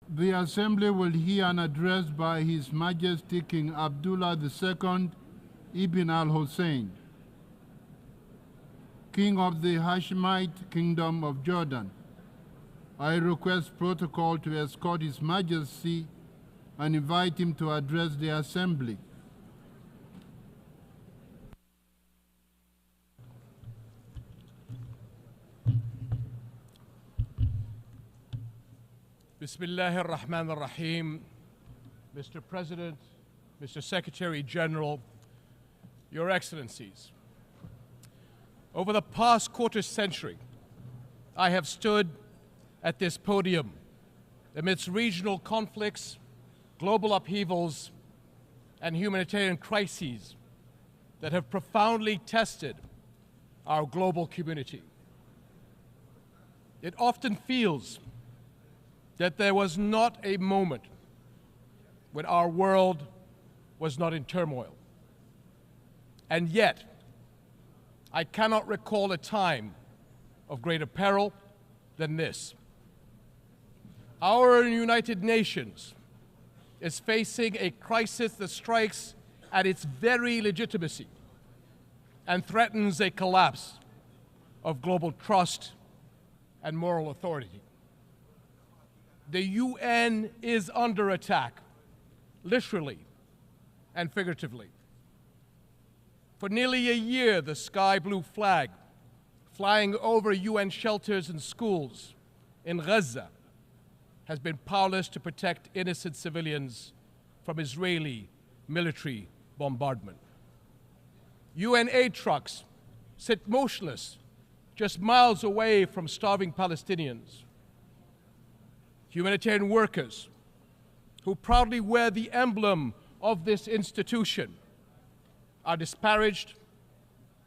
The Assembly will hear an address by His Majesty King Abdullah II ibn Al Hussein, King of the Hashemite Kingdom of Jordan. I request protocol to escort His Majesty and invite him to address the Assembly. Bismillah ar-Rahman ar-Rahim. Mr. President, Mr. Secretary General, Your Excellencies. Over the past quarter century, I have stood at this podium amidst regional conflicts, global upheavals, and humanitarian crises that have profoundly tested our global community. It often feels that there was not a moment when our world was not in turmoil. And yet, I cannot recall a time of greater peril than this. Our United Nations is facing a crisis that strikes at its very legitimacy and threatens a collapse of global trust and moral authority. The UN is under attack, literally and figuratively. For nearly a year, the sky blue flag flying over UN shelters and schools in Gaza has been powerless to protect innocent civilians from Israeli military bombardment. UN aid trucks sit motionless just miles away from starving Palestinians. Humanitarian workers who proudly wear the emblem of this institution are disparaged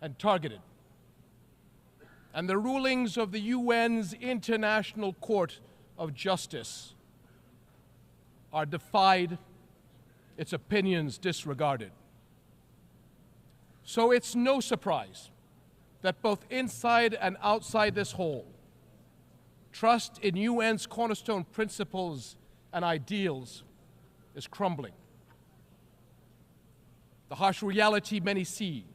and targeted. And the rulings of the UN's International Court of Justice are defied, its opinions disregarded. So it's no surprise that both inside and outside this hall, trust in UN's cornerstone principles and ideals is crumbling. The harsh reality many see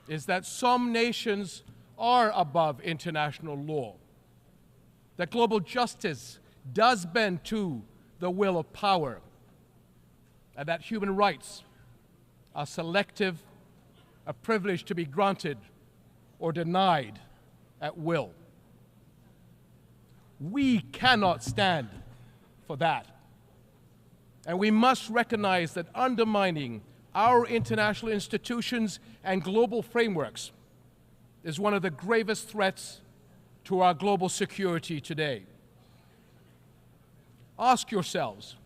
is that some nations are above international law, that global justice does bend to the will of power, and that human rights are selective, a privilege to be granted or denied at will. We cannot stand for that. And we must recognize that undermining our international institutions and global frameworks is one of the gravest threats to our global security today. Ask yourselves,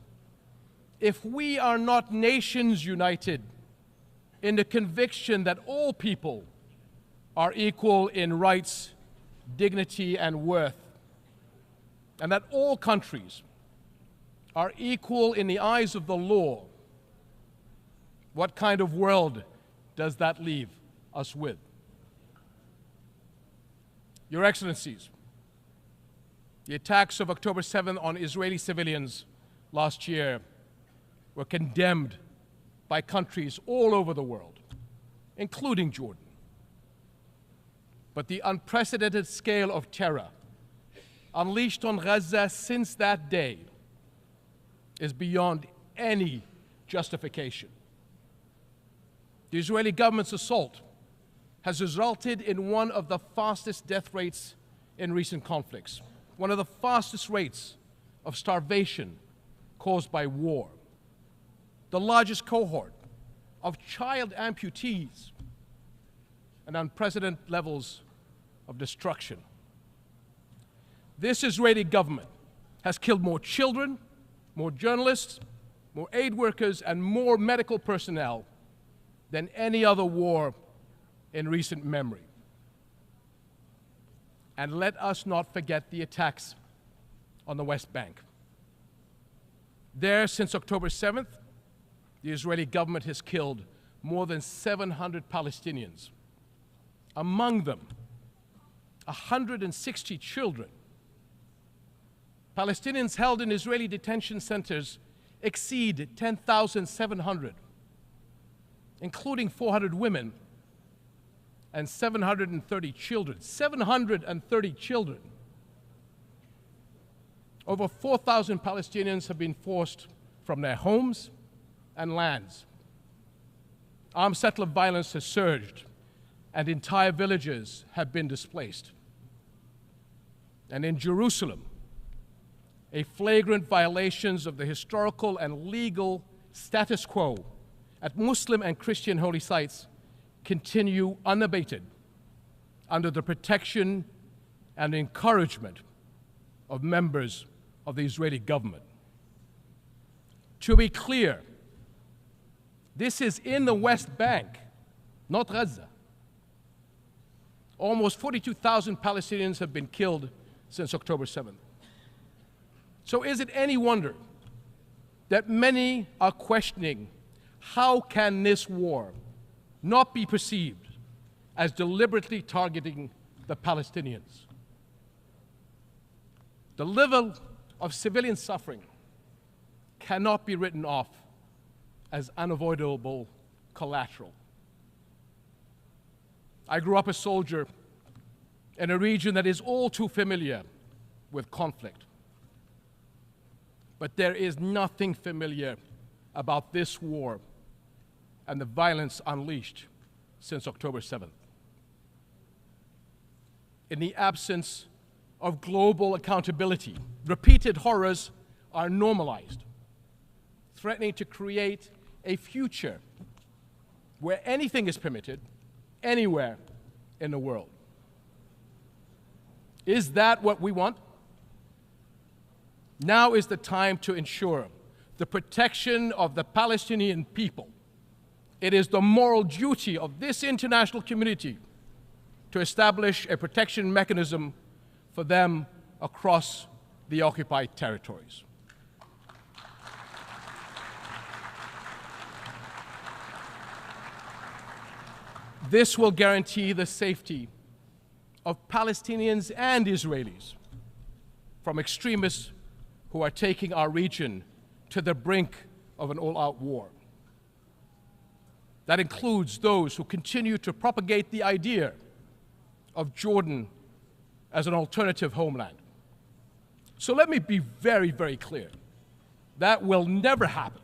if we are not nations united in the conviction that all people are equal in rights, dignity, and worth, and that all countries are equal in the eyes of the law, what kind of world does that leave us with? Your Excellencies, the attacks of October 7th on Israeli civilians last year were condemned by countries all over the world, including Jordan. But the unprecedented scale of terror unleashed on Gaza since that day is beyond any justification. The Israeli government's assault has resulted in one of the fastest death rates in recent conflicts, one of the fastest rates of starvation caused by war, the largest cohort of child amputees, and unprecedented levels of destruction. This Israeli government has killed more children, more journalists, more aid workers, and more medical personnel than any other war in recent memory. And let us not forget the attacks on the West Bank. There, since October 7th, the Israeli government has killed more than 700 Palestinians, among them 160 children. Palestinians held in Israeli detention centers exceed 10,700, including 400 women and 730 children. 730 children. Over 4,000 Palestinians have been forced from their homes and lands. Armed settler violence has surged, and entire villages have been displaced. And in Jerusalem, a flagrant violations of the historical and legal status quo at Muslim and Christian holy sites continue unabated under the protection and encouragement of members of the Israeli government. To be clear, this is in the West Bank, not Gaza. Almost 42,000 Palestinians have been killed since October 7th. So is it any wonder that many are questioning how can this war not be perceived as deliberately targeting the Palestinians? The level of civilian suffering cannot be written off as unavoidable collateral. I grew up a soldier in a region that is all too familiar with conflict. But there is nothing familiar about this war and the violence unleashed since October 7th. In the absence of global accountability, repeated horrors are normalized, threatening to create a future where anything is permitted, anywhere in the world. Is that what we want? Now is the time to ensure the protection of the Palestinian people. It is the moral duty of this international community to establish a protection mechanism for them across the occupied territories. This will guarantee the safety of Palestinians and Israelis from extremists who are taking our region to the brink of an all-out war. That includes those who continue to propagate the idea of Jordan as an alternative homeland. So let me be very, very clear. That will never happen.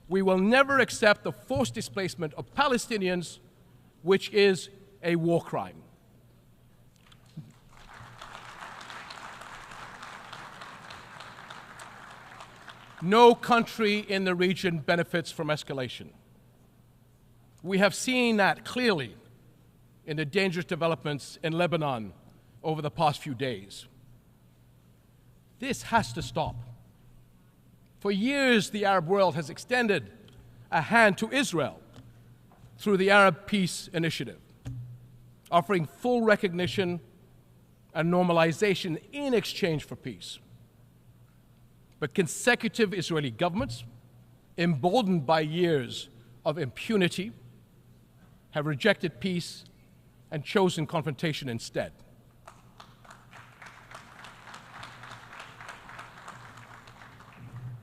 We will never accept the forced displacement of Palestinians, which is a war crime. No country in the region benefits from escalation. We have seen that clearly in the dangerous developments in Lebanon over the past few days. This has to stop. For years, the Arab world has extended a hand to Israel through the Arab Peace Initiative, offering full recognition and normalization in exchange for peace. But consecutive Israeli governments, emboldened by years of impunity, have rejected peace and chosen confrontation instead.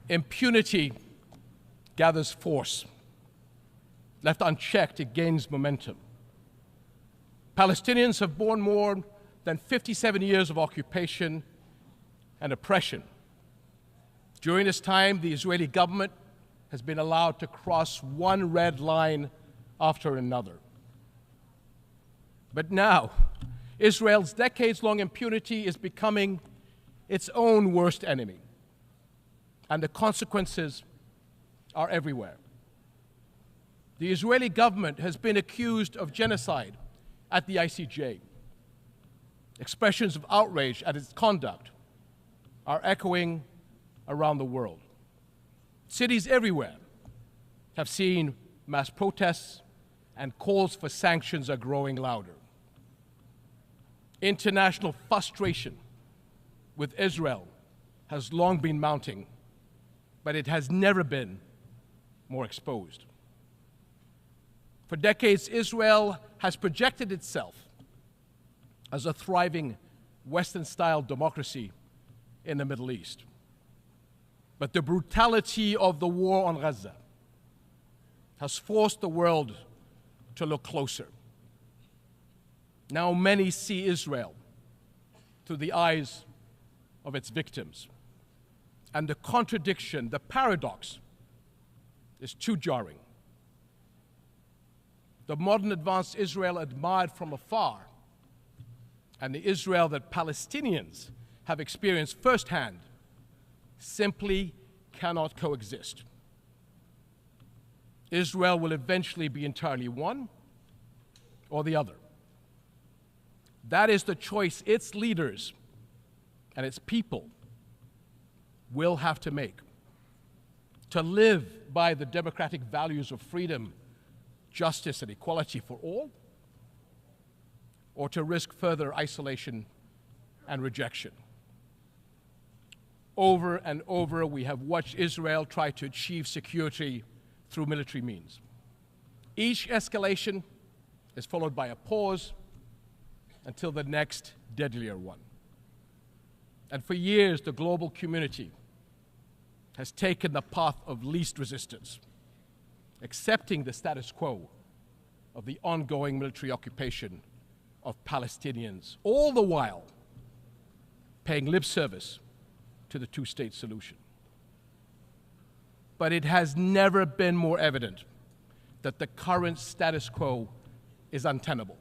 Impunity gathers force. Left unchecked, it gains momentum. Palestinians have borne more than 57 years of occupation and oppression. During this time, the Israeli government has been allowed to cross one red line after another. But now, Israel's decades-long impunity is becoming its own worst enemy, and the consequences are everywhere. The Israeli government has been accused of genocide at the ICJ. Expressions of outrage at its conduct are echoing around the world. Cities everywhere have seen mass protests, and calls for sanctions are growing louder. International frustration with Israel has long been mounting, but it has never been more exposed. For decades, Israel has projected itself as a thriving Western-style democracy in the Middle East. But the brutality of the war on Gaza has forced the world to look closer. Now many see Israel through the eyes of its victims. And the contradiction, the paradox, is too jarring. The modern advanced Israel admired from afar, and the Israel that Palestinians have experienced firsthand, simply cannot coexist. Israel will eventually be entirely one or the other. That is the choice its leaders and its people will have to make. To live by the democratic values of freedom, justice, and equality for all, or to risk further isolation and rejection. Over and over, we have watched Israel try to achieve security through military means. Each escalation is followed by a pause until the next deadlier one. And for years, the global community has taken the path of least resistance, accepting the status quo of the ongoing military occupation of Palestinians, all the while paying lip service to the two-state solution. But it has never been more evident that the current status quo is untenable.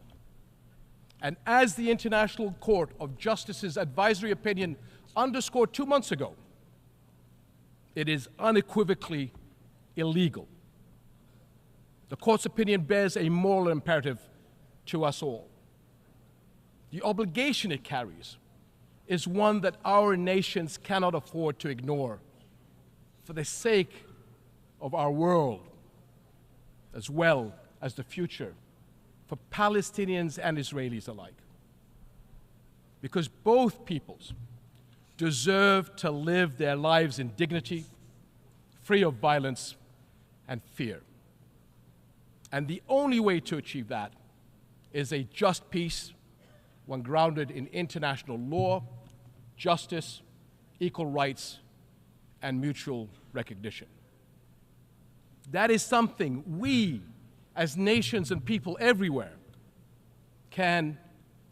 And as the International Court of Justice's advisory opinion underscored 2 months ago, it is unequivocally illegal. The court's opinion bears a moral imperative to us all. The obligation it carries is one that our nations cannot afford to ignore for the sake of our world, as well as the future for Palestinians and Israelis alike. Because both peoples deserve to live their lives in dignity, free of violence and fear. And the only way to achieve that is a just peace, one grounded in international law, justice, equal rights, and mutual recognition. That is something we, as nations and people everywhere, can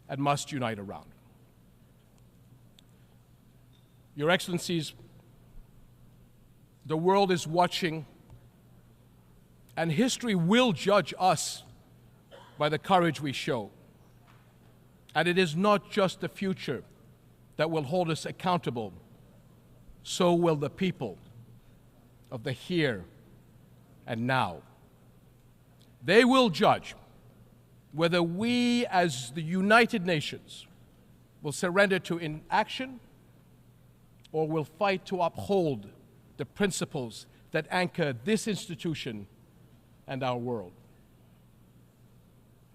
and must unite around. Your Excellencies, the world is watching, and history will judge us by the courage we show. And it is not just the future that will hold us accountable, so will the people of the here and now. They will judge whether we, as the United Nations, will surrender to inaction or will fight to uphold the principles that anchor this institution and our world.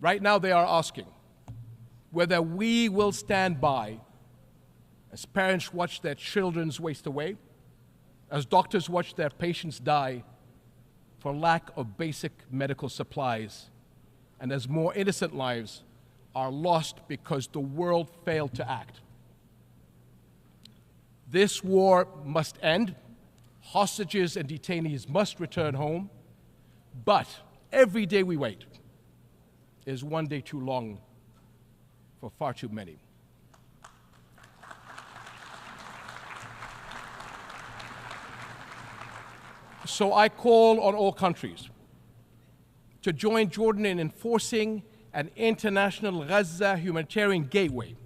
Right now, they are asking whether we will stand by as parents watch their children waste away, as doctors watch their patients die for lack of basic medical supplies, and as more innocent lives are lost because the world failed to act. This war must end. Hostages and detainees must return home. But every day we wait is one day too long for far too many. So I call on all countries to join Jordan in enforcing an international Gaza humanitarian gateway,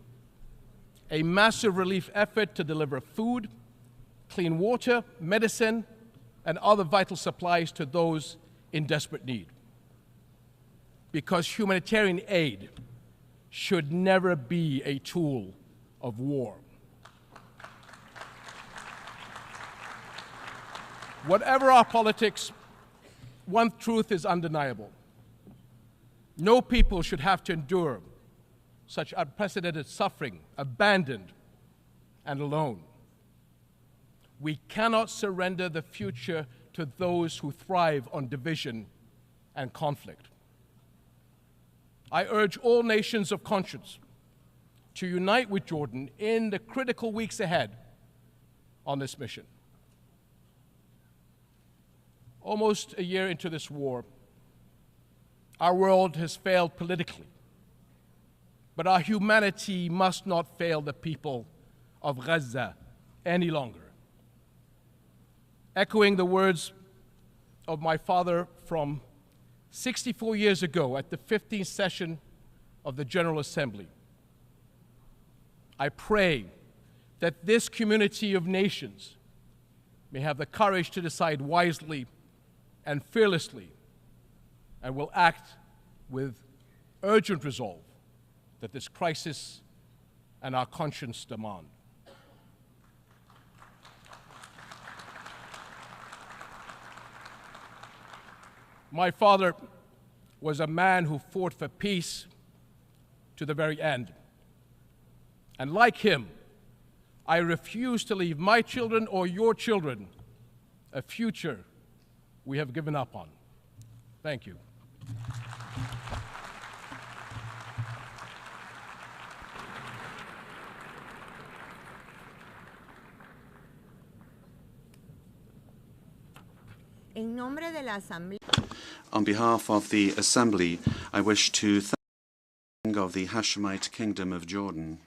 a massive relief effort to deliver food, clean water, medicine, and other vital supplies to those in desperate need. Because humanitarian aid should never be a tool of war. Whatever our politics, one truth is undeniable. No people should have to endure such unprecedented suffering, abandoned and alone. We cannot surrender the future to those who thrive on division and conflict. I urge all nations of conscience to unite with Jordan in the critical weeks ahead on this mission. Almost a year into this war, our world has failed politically, but our humanity must not fail the people of Gaza any longer. Echoing the words of my father from 64 years ago at the 15th session of the General Assembly, I pray that this community of nations may have the courage to decide wisely and fearlessly, and will act with urgent resolve that this crisis and our conscience demand. My father was a man who fought for peace to the very end. And like him, I refuse to leave my children or your children a future we have given up on. Thank you. En nombre de la Asamblea. On behalf of the Assembly, I wish to thank the King of the Hashemite Kingdom of Jordan.